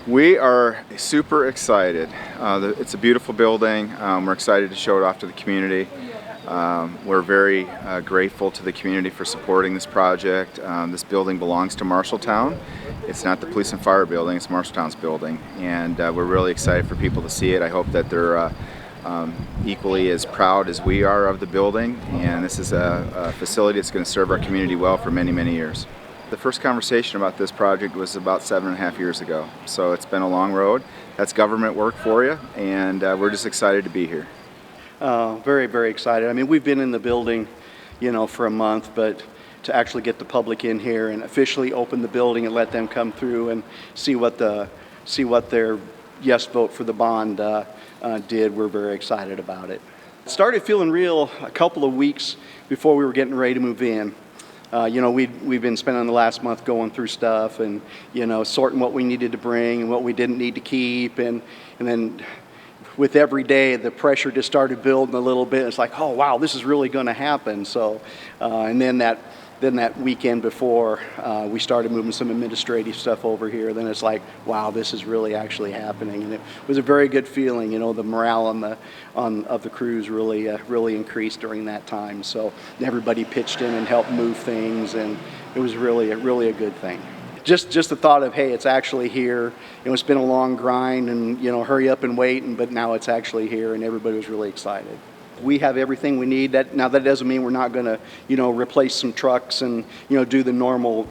We are super excited. It's a beautiful building. We're excited to show it off to the community. We're very grateful to the community for supporting this project. This building belongs to Marshalltown. It's not the police and fire building, it's Marshalltown's building. And we're really excited for people to see it. I hope that they're equally as proud as we are of the building. And this is a facility that's going to serve our community well for many, many years. The first conversation about this project was about 7.5 years ago. So it's been a long road. That's government work for you, and we're just excited to be here. Very, very excited. I mean, we've been in the building, for a month, but to actually get the public in here and officially open the building and let them come through and see what their yes vote for the bond did, we're very excited about it. It started feeling real a couple of weeks before we were getting ready to move in. We've been spending the last month going through stuff and, sorting what we needed to bring and what we didn't need to keep. And then with every day, the pressure just started building a little bit. It's like, oh, wow, this is really going to happen. So, and then that weekend before, we started moving some administrative stuff over here. Then it's like, wow, this is really actually happening. And it was a very good feeling. The morale of the crews really increased during that time. So everybody pitched in and helped move things, and it was really a good thing. Just the thought of, hey, it's actually here. It's been a long grind, and hurry up and wait, but now it's actually here, and everybody was really excited. We have everything we need. That doesn't mean we're not going to, replace some trucks and, do the normal,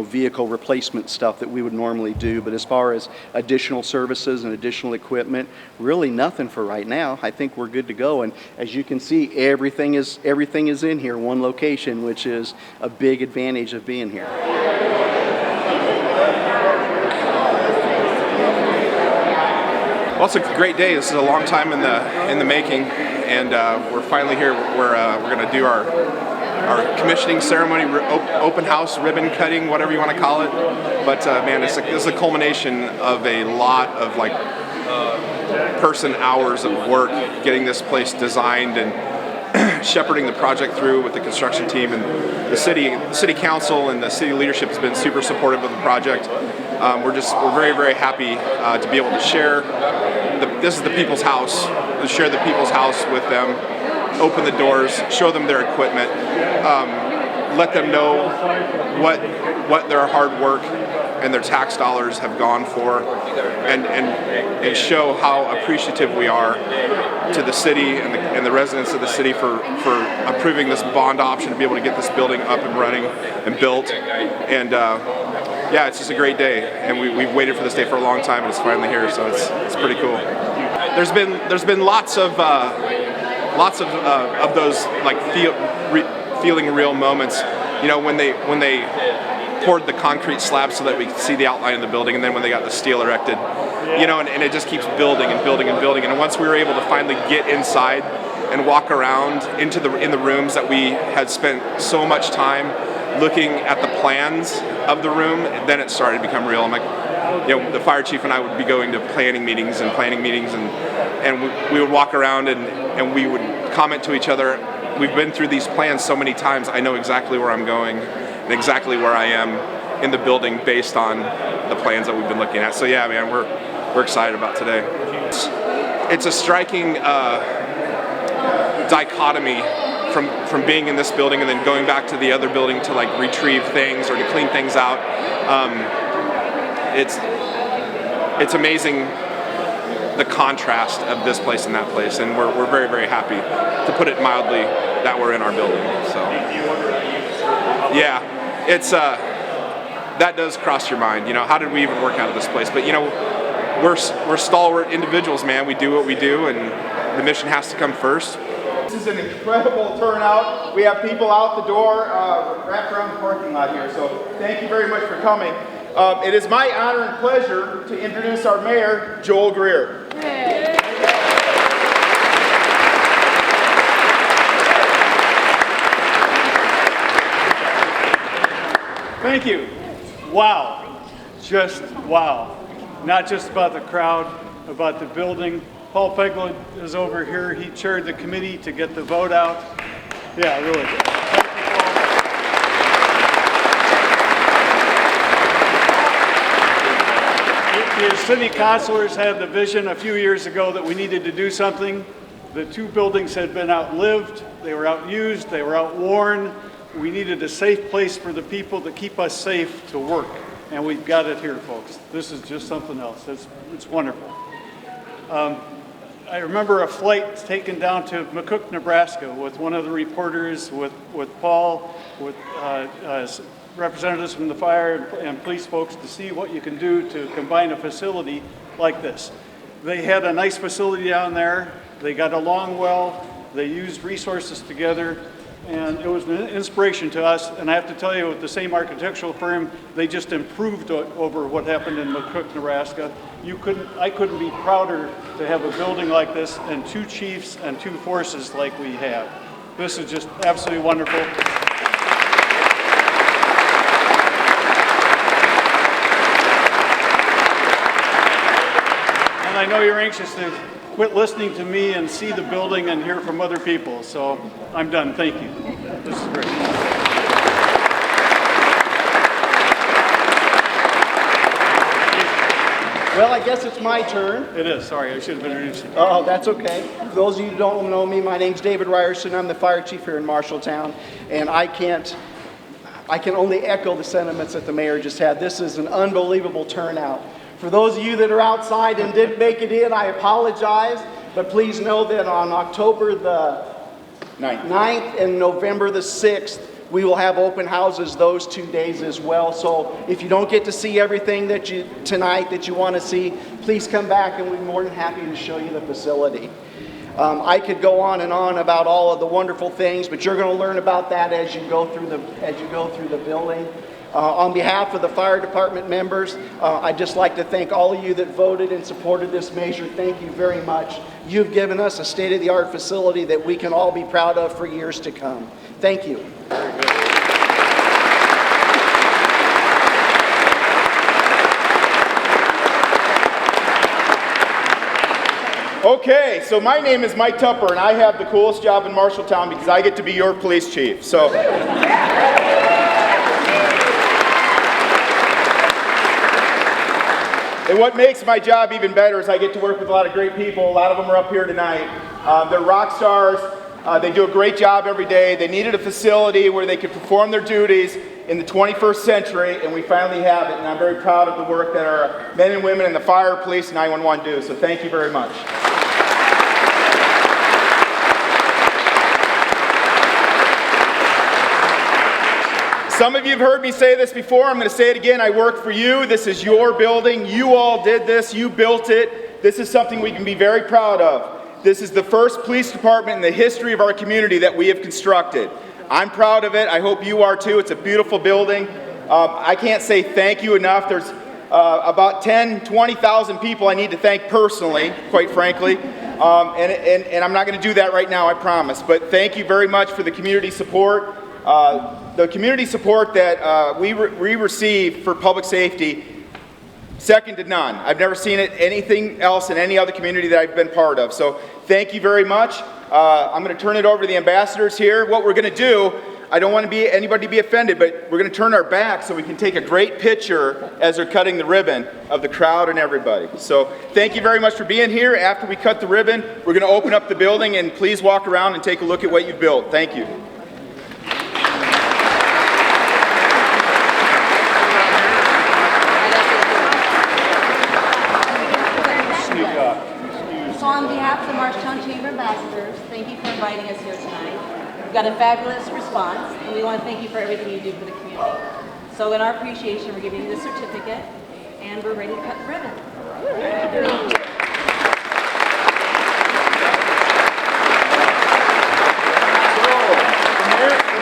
vehicle replacement stuff that we would normally do. But as far as additional services and additional equipment, really nothing for right now. I think we're good to go. And as you can see, everything is in here, one location, which is a big advantage of being here. Well, it's a great day. This is a long time in the making, and we're finally here. We're going to do our commissioning ceremony, open house, ribbon cutting, whatever you want to call it. But man, this is a culmination of a lot of person hours of work getting this place designed and shepherding the project through with the construction team, and the city council and the city leadership has been super supportive of the project. We're very, very happy to be able to share. This is the people's house. To share the people's house with them, open the doors, show them their equipment, let them know what their hard work and their tax dollars have gone for, and show how appreciative we are to the city and the residents of the city for approving this bond option to be able to get this building up and running and built. And yeah, it's just a great day, and we've waited for this day for a long time, and it's finally here, so it's pretty cool. There's been lots of those feeling real moments, when they poured the concrete slab so that we could see the outline of the building, and then when they got the steel erected, and it just keeps building and building and building. And once we were able to finally get inside and walk around in the rooms that we had spent so much time looking at the plans of the room, then it started to become real. I'm like, the fire chief and I would be going to planning meetings, and we would walk around and we would comment to each other. We've been through these plans so many times. I know exactly where I'm going and exactly where I am in the building based on the plans that we've been looking at. So yeah, man, we're excited about today. It's a striking dichotomy from being in this building and then going back to the other building to retrieve things or to clean things out. It's amazing the contrast of this place and that place, and we're very, very happy, to put it mildly, that we're in our building. So yeah, it's that does cross your mind. How did we even work out of this place? But we're stalwart individuals, man. We do what we do, and the mission has to come first. This is an incredible turnout. We have people out the door, wrapped around the parking lot here. So thank you very much for coming. It is my honor and pleasure to introduce our mayor, Joel Greer. Thank you. Wow. Just wow. Not just about the crowd, about the building. Paul Pegler is over here. He chaired the committee to get the vote out. Yeah, really good. Thank you, Paul. It is city councilors had the vision a few years ago that we needed to do something. The two buildings had been outlived, they were outused, they were outworn. We needed a safe place for the people to keep us safe to work. And we've got it here, folks. This is just something else. It's wonderful. I remember a flight taken down to McCook, Nebraska with one of the reporters, with Paul, with representatives from the fire and police folks to see what you can do to combine a facility like this. They had a nice facility down there. They got along well. They used resources together. And it was an inspiration to us. And I have to tell you, with the same architectural firm, they just improved over what happened in McCook, Nebraska. I couldn't be prouder to have a building like this and two chiefs and two forces like we have. This is just absolutely wonderful. And I know you're anxious to quit listening to me and see the building and hear from other people. So I'm done. Thank you. This is great. Well, I guess it's my turn. It is. Sorry, I should have introduced you. Oh, that's okay. For those of you who don't know me, my name's David Ryerson. I'm the fire chief here in Marshalltown, and I can only echo the sentiments that the mayor just had. This is an unbelievable turnout. For those of you that are outside and didn't make it in, I apologize, but please know that on October the 9th and November the 6th, we will have open houses those 2 days as well. So if you don't get to see everything tonight that you want to see, please come back and we'll be more than happy to show you the facility. I could go on and on about all of the wonderful things, but you're going to learn about that as you go through the building. On behalf of the fire department members, I'd just like to thank all of you that voted and supported this measure. Thank you very much. You've given us a state-of-the-art facility that we can all be proud of for years to come. Thank you. Very good. Okay, so my name is Mike Tupper, and I have the coolest job in Marshalltown because I get to be your police chief. So. And what makes my job even better is I get to work with a lot of great people. A lot of them are up here tonight. They're rock stars. They do a great job every day. They needed a facility where they could perform their duties in the 21st century, and we finally have it. And I'm very proud of the work that our men and women in the fire, police, and 911 do. So thank you very much. Some of you have heard me say this before. I'm going to say it again. I work for you. This is your building. You all did this. You built it. This is something we can be very proud of. This is the first police department in the history of our community that we have constructed. I'm proud of it. I hope you are too. It's a beautiful building. I can't say thank you enough. There's about 10, 20,000 people I need to thank personally, quite frankly. And I'm not going to do that right now, I promise. But thank you very much for the community support. The community support that we receive for public safety, second to none. I've never seen anything else in any other community that I've been part of. So thank you very much. I'm going to turn it over to the ambassadors here. What we're going to do, I don't want anybody to be offended, but we're going to turn our back so we can take a great picture as they're cutting the ribbon of the crowd and everybody. So thank you very much for being here. After we cut the ribbon, we're going to open up the building, and please walk around and take a look at what you've built. Thank you. So on behalf of the Marshalltown Chamber Ambassadors, thank you for inviting us here tonight. We've got a fabulous response, and we want to thank you for everything you do for the community. So in our appreciation, we're giving you the certificate, and we're ready to cut the ribbon. The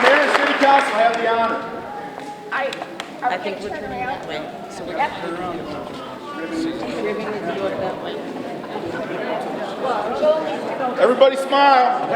mayor and city council have the honor. I think we're turning that way. So we're going to turn around. The ribbon needs to go that way. Everybody smile.